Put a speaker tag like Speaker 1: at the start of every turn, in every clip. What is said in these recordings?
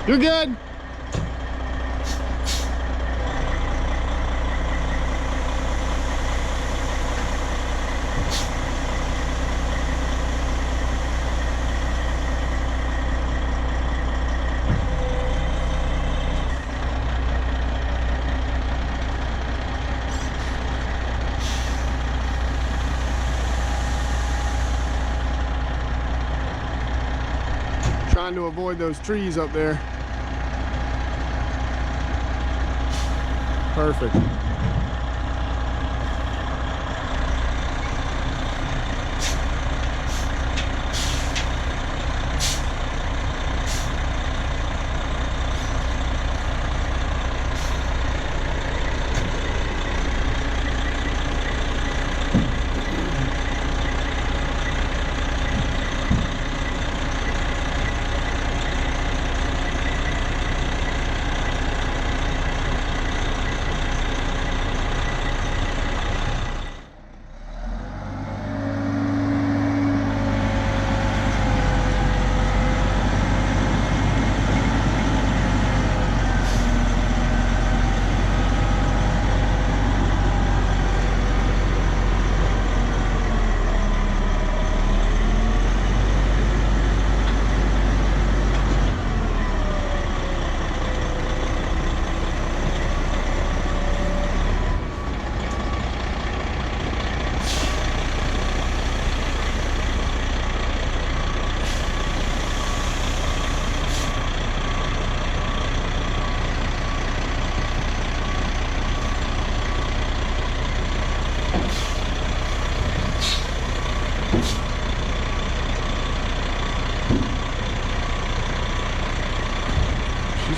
Speaker 1: You're good. Trying to avoid those trees up there. Perfect.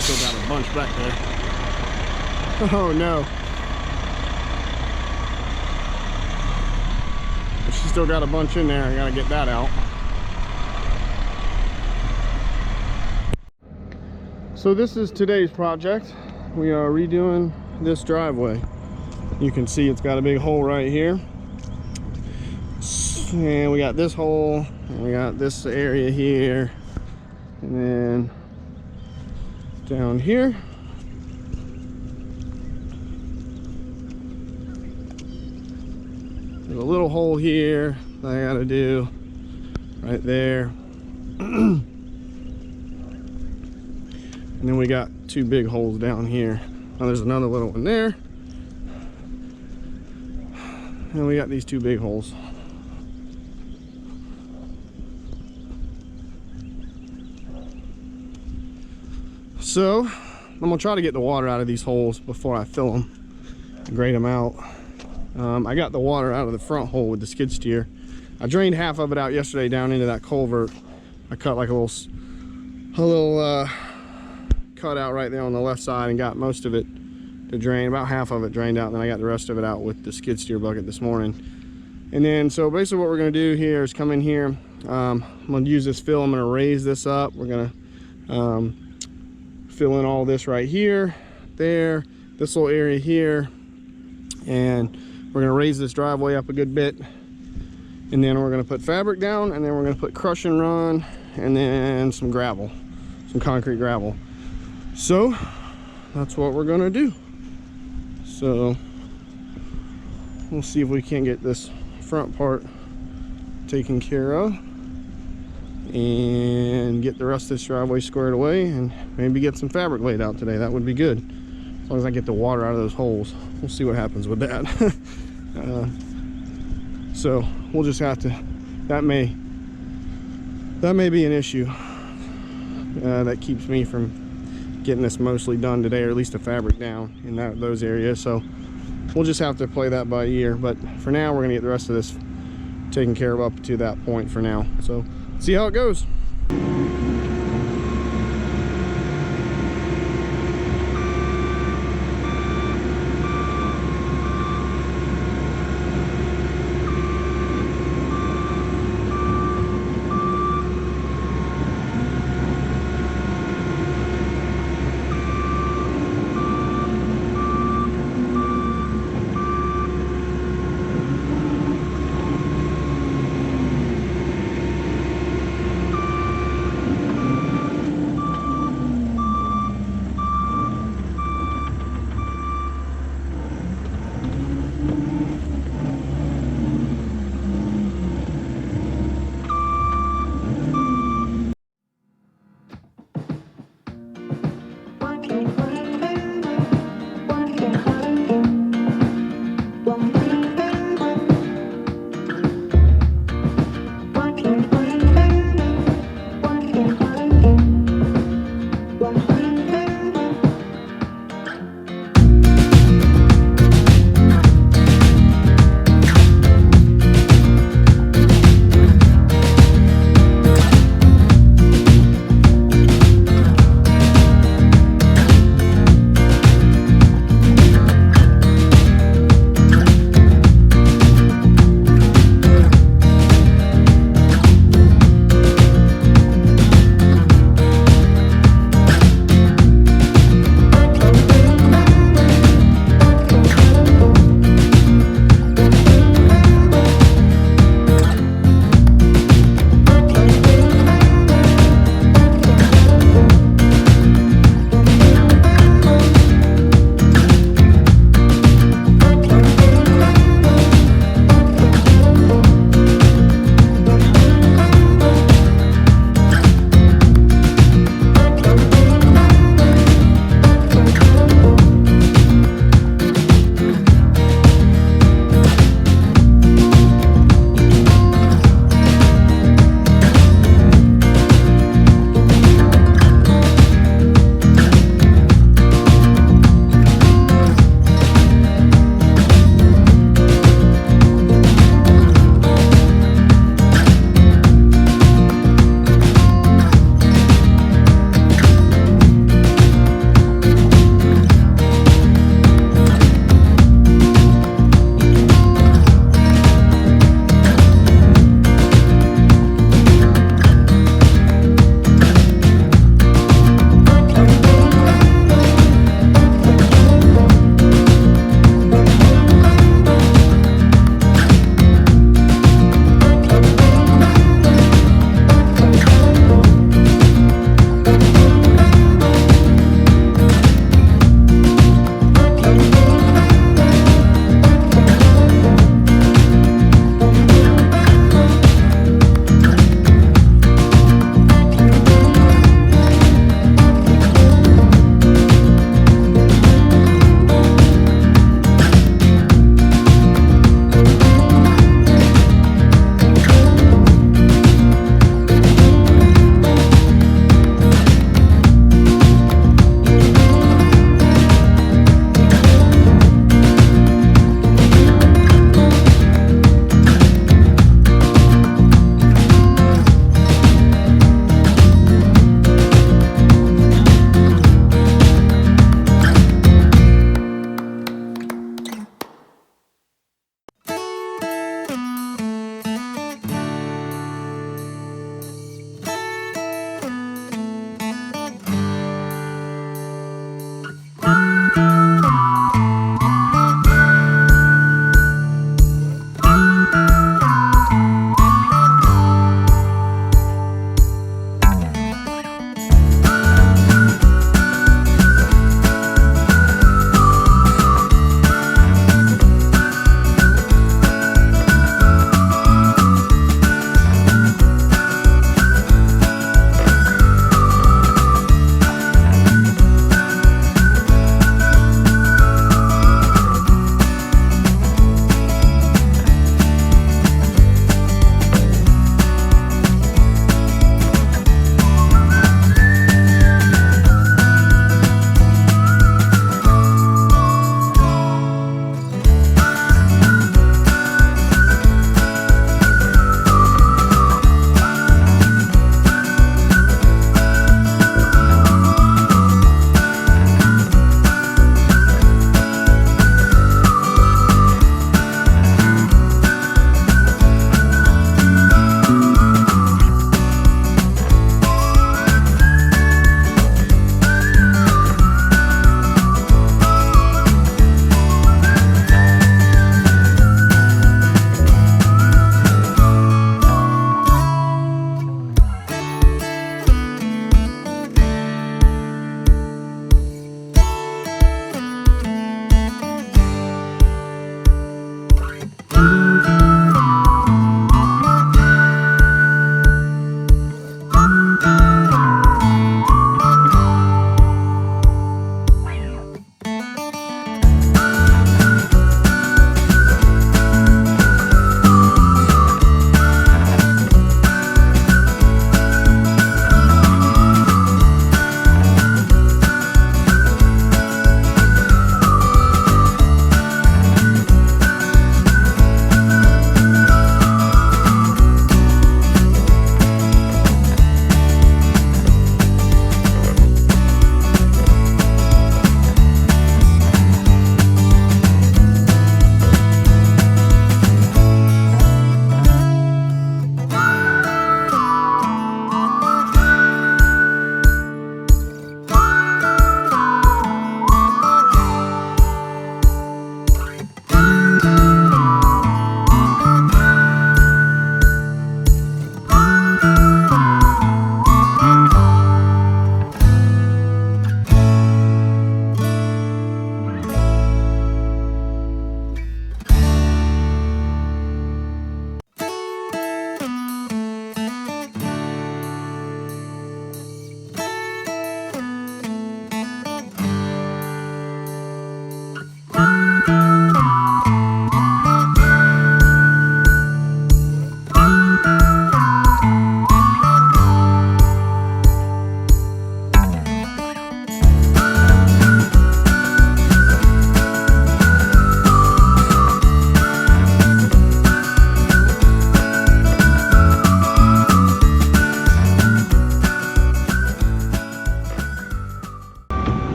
Speaker 1: Still got a bunch back there. Oh no. She's still got a bunch in there. I gotta get that out. So this is today's project. We are redoing this driveway. You can see it's got a big hole right here. And we got this hole, and we got this area here, and then down here. There's a little hole here that I gotta do right there. And then we got two big holes down here. Now there's another little one there. And we got these two big holes. So I'm gonna try to get the water out of these holes before I fill them and grade them out. I got the water out of the front hole with the skid steer. I drained half of it out yesterday down into that culvert. I cut like a little cut out right there on the left side and got most of it to drain. About half of it drained out, and then I got the rest of it out with the skid steer bucket this morning. And then so basically what we're gonna do here is come in here. I'm gonna use this fill. I'm gonna raise this up. We're gonna fill in all this right here, there, this little area here, and we're gonna raise this driveway up a good bit, and then we're gonna put fabric down, and then we're gonna put crush and run, and then some gravel, some concrete gravel. So that's what we're gonna do. So we'll see if we can get this front part taken care of and get the rest of this driveway squared away, and maybe get some fabric laid out today. That would be good, as long as I get the water out of those holes. We'll see what happens with that. So we'll just have to, that may be an issue that keeps me from getting this mostly done today, or at least the fabric down in those areas. So we'll just have to play that by ear, but for now we're gonna get the rest of this taken care of up to that point for now. So see how it goes.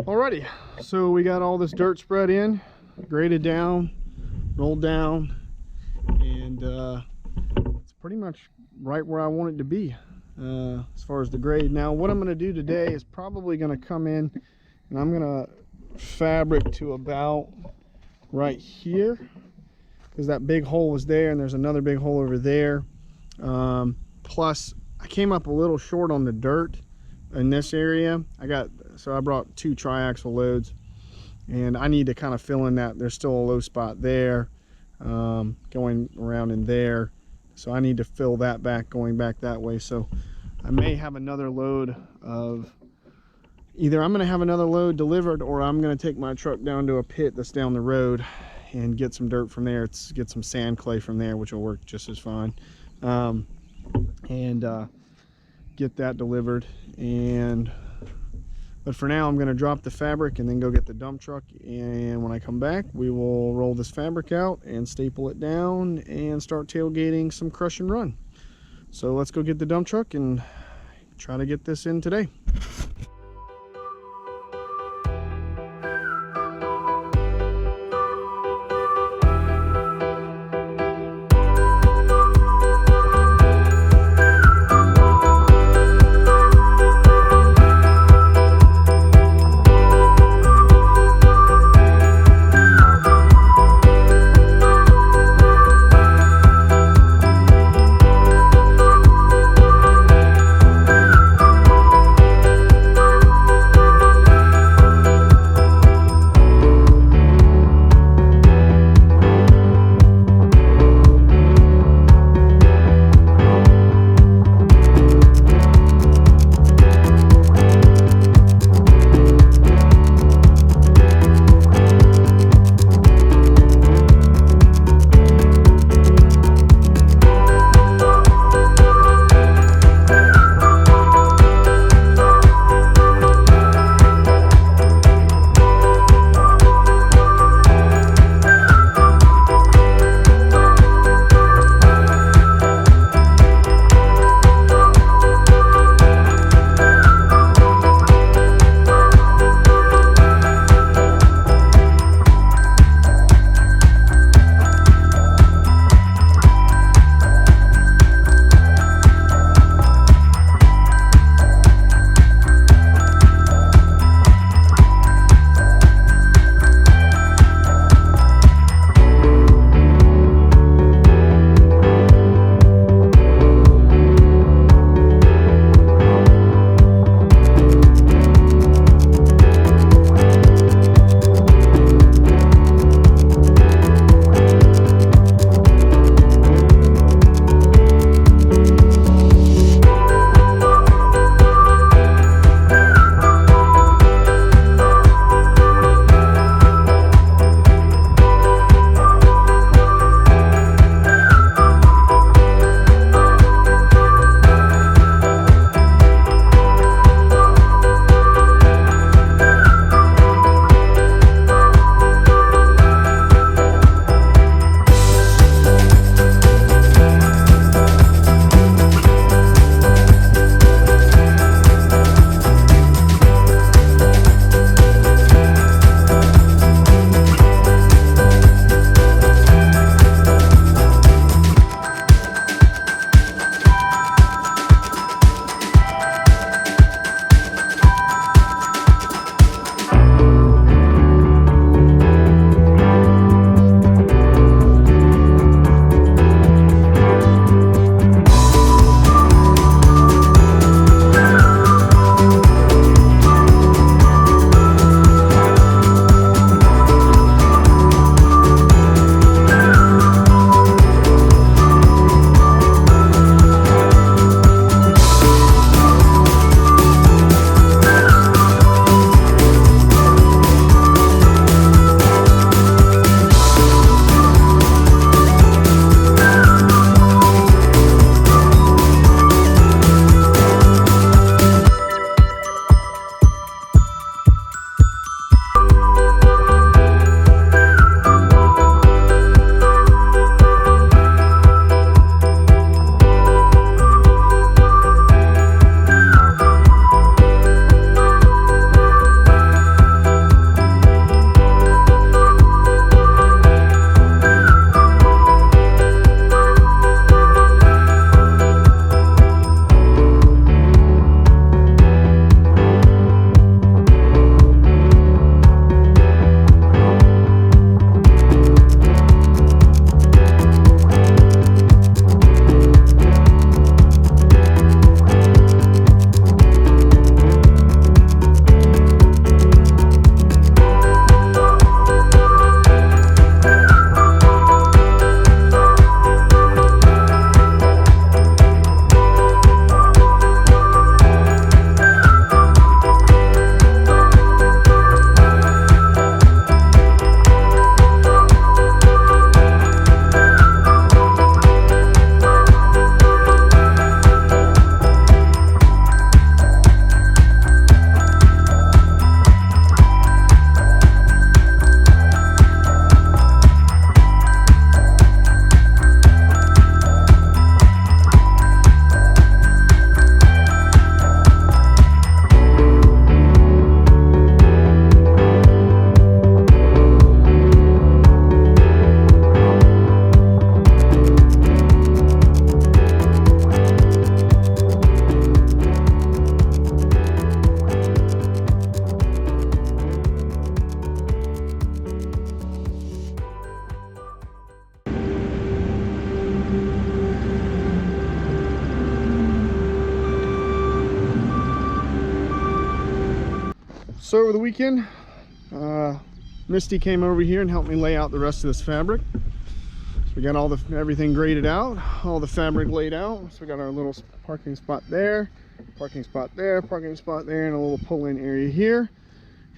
Speaker 1: Alrighty, so we got all this dirt spread in, graded down, rolled down, and it's pretty much right where I want it to be as far as the grade. Now what I'm going to do today is probably going to come in and I'm going to fabric to about right here, because that big hole was there and there's another big hole over there. Plus I came up a little short on the dirt in this area. I brought 2 triaxle loads, and I need to kind of fill in that. There's still a low spot there going around in there, so I need to fill that back going back that way. So I may have another load of either I'm going to have another load delivered, or I'm going to take my truck down to a pit that's down the road and get some dirt from there. Get some sand clay from there, which will work just as fine, and get that delivered. But for now I'm going to drop the fabric and then go get the dump truck, and when I come back we will roll this fabric out and staple it down and start tailgating some crush and run. So let's go get the dump truck and try to get this in today. So over the weekend, Misty came over here and helped me lay out the rest of this fabric. So we got everything graded out, all the fabric laid out. So we got our little parking spot there, parking spot there, parking spot there, and a little pull-in area here.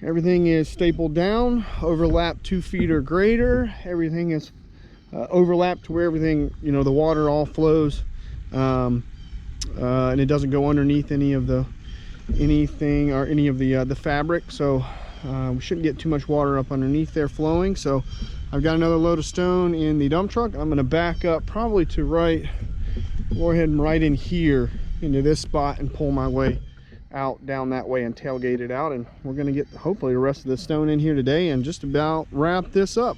Speaker 1: Everything is stapled down, overlapped 2 feet or greater. Everything is overlapped to where everything, you know, the water all flows, and it doesn't go underneath any of the fabric. So we shouldn't get too much water up underneath there flowing. So I've got another load of stone in the dump truck. I'm going to back up probably to go ahead and right in here into this spot and pull my way out down that way and tailgate it out, and we're going to get hopefully the rest of the stone in here today and just about wrap this up.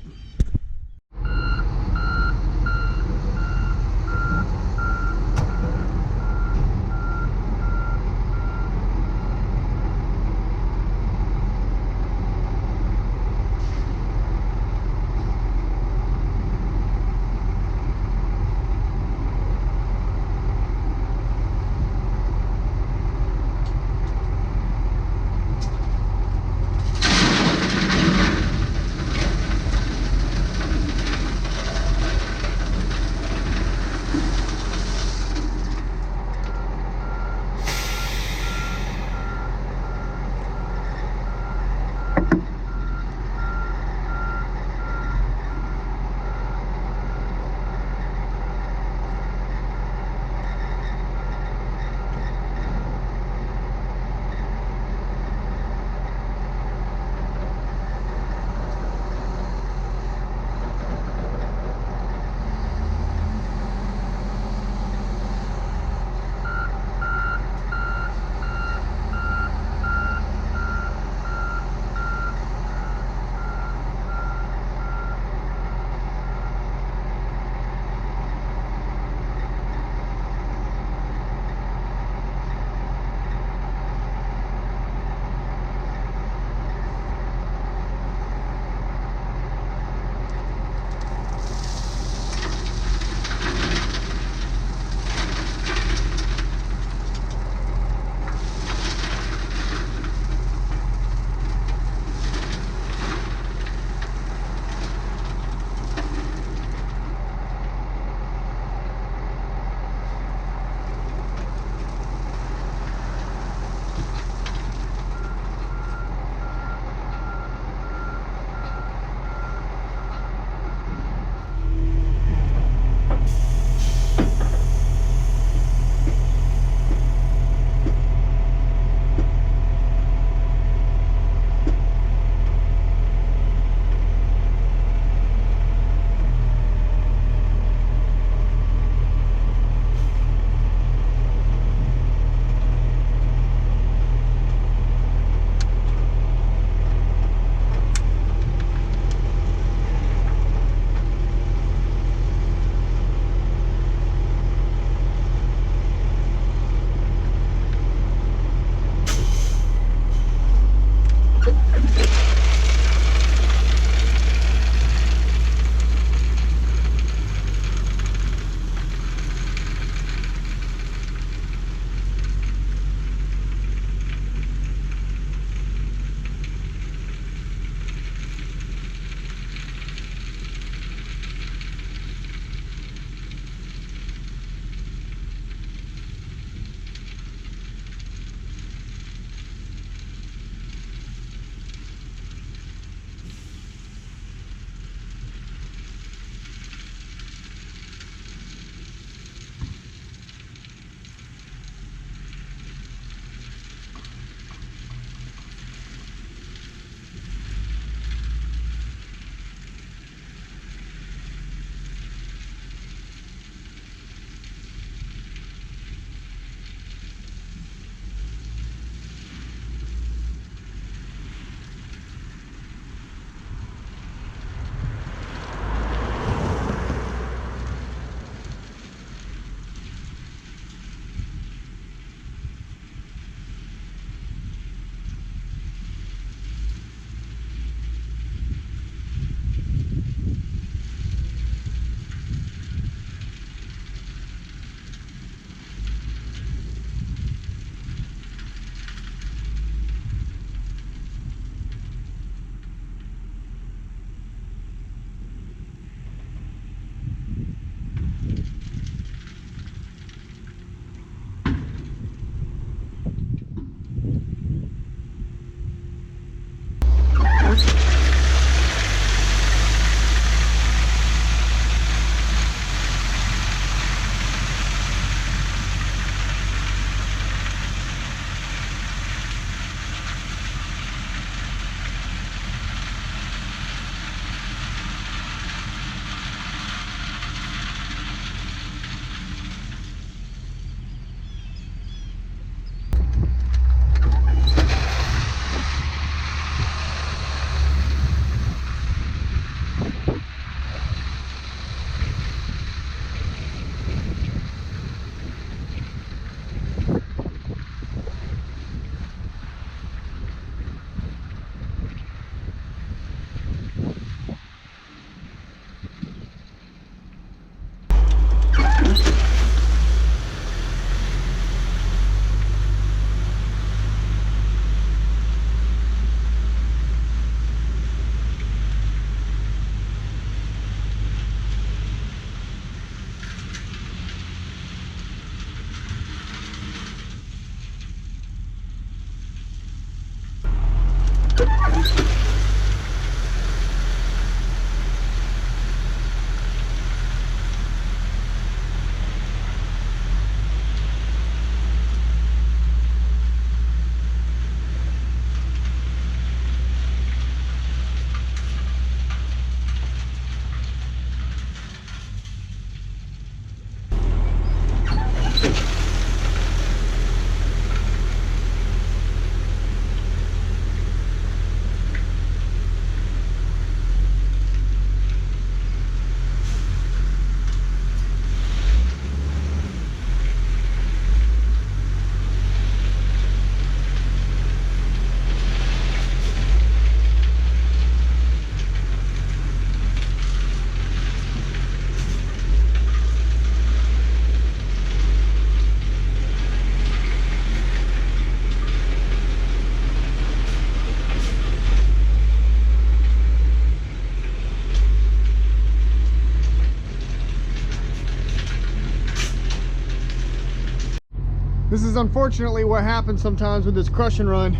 Speaker 1: This is unfortunately what happens sometimes with this crush and run.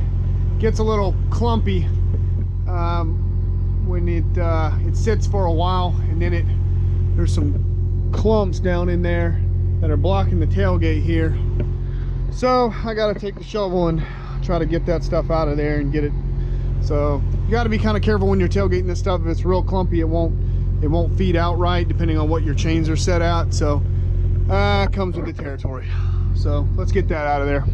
Speaker 1: It gets a little clumpy when it sits for a while, and then there's some clumps down in there that are blocking the tailgate here. So I got to take the shovel and try to get that stuff out of there and get it. So you got to be kind of careful when you're tailgating this stuff. If it's real clumpy, it won't feed out right depending on what your chains are set at. So it comes with the territory. So let's get that out of there.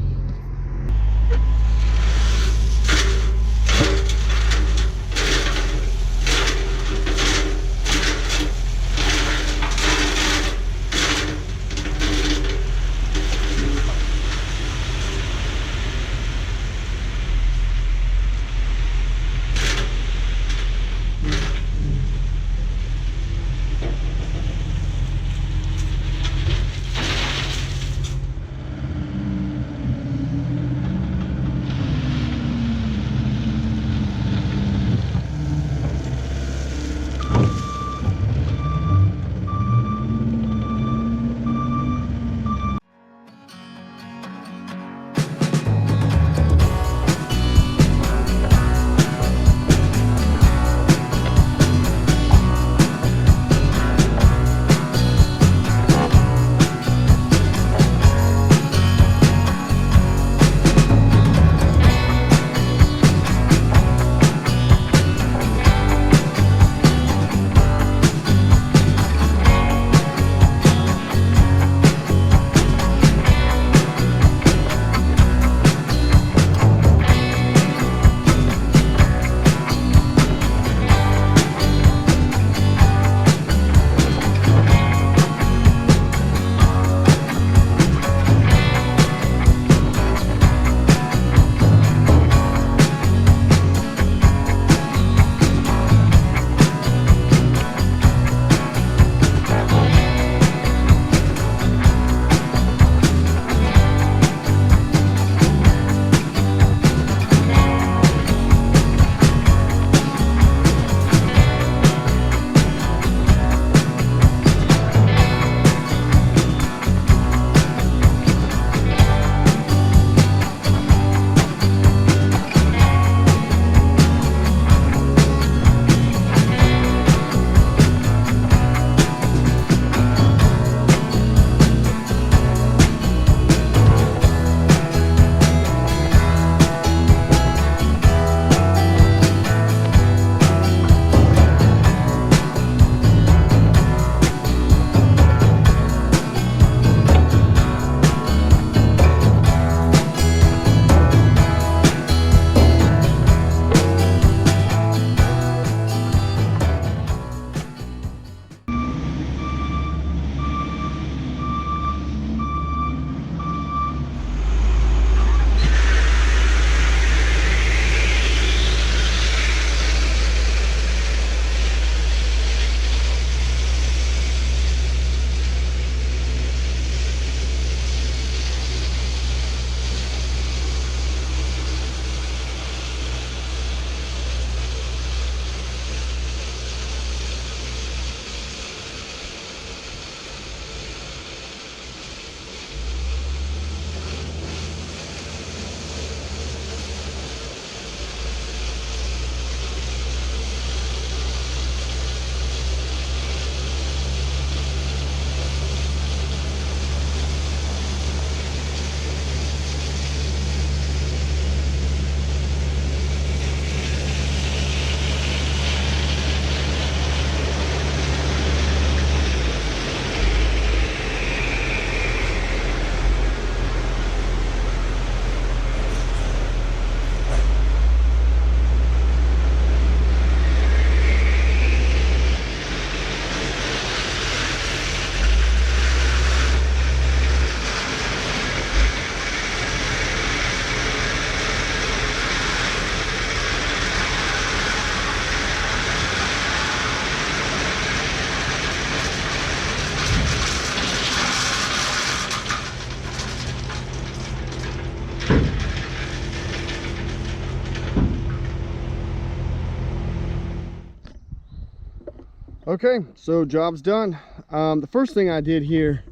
Speaker 1: Okay, so job's done. The first thing I did here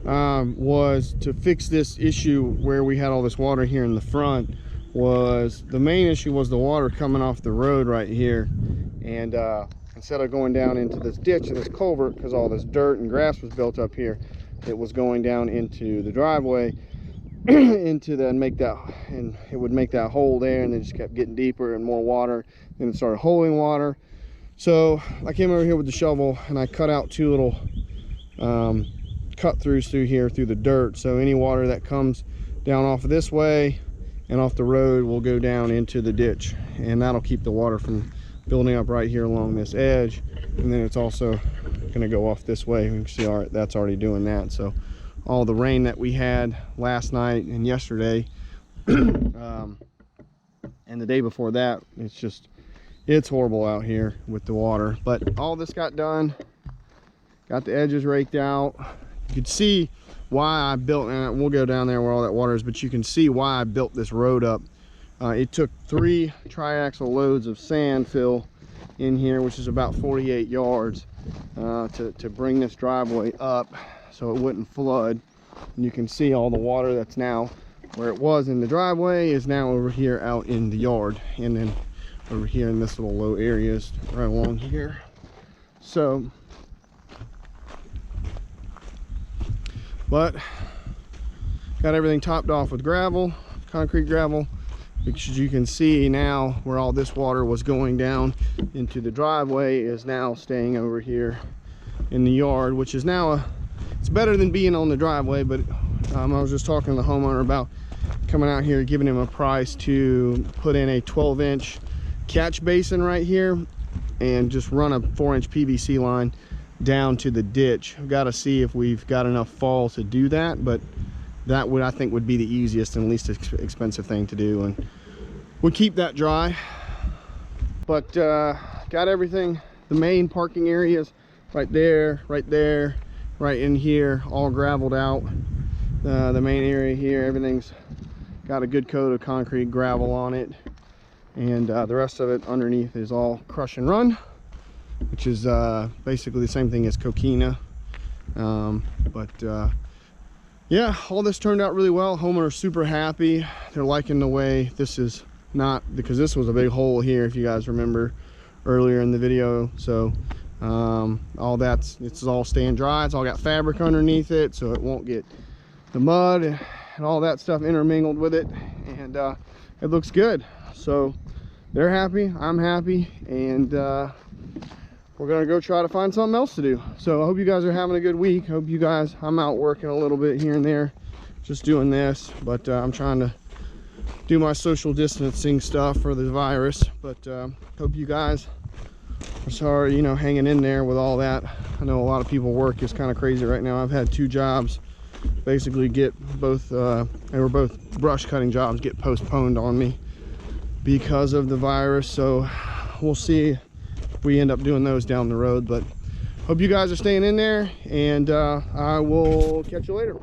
Speaker 1: was to fix this issue where we had all this water here in the front. The main issue was the water coming off the road right here, and instead of going down into this ditch and this culvert, because all this dirt and grass was built up here, it was going down into the driveway and it would make that hole there, and then just kept getting deeper and more water, and it started holding water. So I came over here with the shovel and I cut out 2 little cut throughs through here through the dirt, so any water that comes down off of this way and off the road will go down into the ditch, and that'll keep the water from building up right here along this edge. And then it's also going to go off this way. You can see, all right, that's already doing that. So all the rain that we had last night and yesterday and the day before that, it's horrible out here with the water. But all this got done, got the edges raked out. You can see why I built, and we'll go down there where all that water is, but you can see why I built this road up. It took 3 triaxle loads of sand fill in here, which is about 48 yards, to bring this driveway up so it wouldn't flood. And you can see all the water that's now where it was in the driveway is now over here out in the yard, and then over here in this little low areas right along here. So, but got everything topped off with gravel, concrete gravel, because you can see now where all this water was going down into the driveway is now staying over here in the yard, which is now it's better than being on the driveway. But I was just talking to the homeowner about coming out here, giving him a price to put in a 12-inch catch basin right here and just run a 4-inch PVC line down to the ditch. I've got to see if we've got enough fall to do that, but that would, I think, would be the easiest and least expensive thing to do, and we'll keep that dry. But got everything, the main parking areas right there, right in here, all gravelled out. The main area here, everything's got a good coat of concrete gravel on it, and the rest of it underneath is all crush and run, which is basically the same thing as coquina. Yeah, all this turned out really well. Homeowner's super happy. They're liking the way this is not, because this was a big hole here, if you guys remember earlier in the video. So it's all staying dry. It's all got fabric underneath it, so it won't get the mud and all that stuff intermingled with it, and it looks good. So they're happy, I'm happy, and we're gonna go try to find something else to do. So I hope you guys are having a good week. Hope you guys, I'm out working a little bit here and there, just doing this, but I'm trying to do my social distancing stuff for the virus. But hope you guys are sorry, hanging in there with all that. I know a lot of people work is kind of crazy right now. I've had 2 jobs basically get both, they were both brush cutting jobs, get postponed on me because of the virus. So we'll see we end up doing those down the road. But hope you guys are staying in there, and I will catch you later.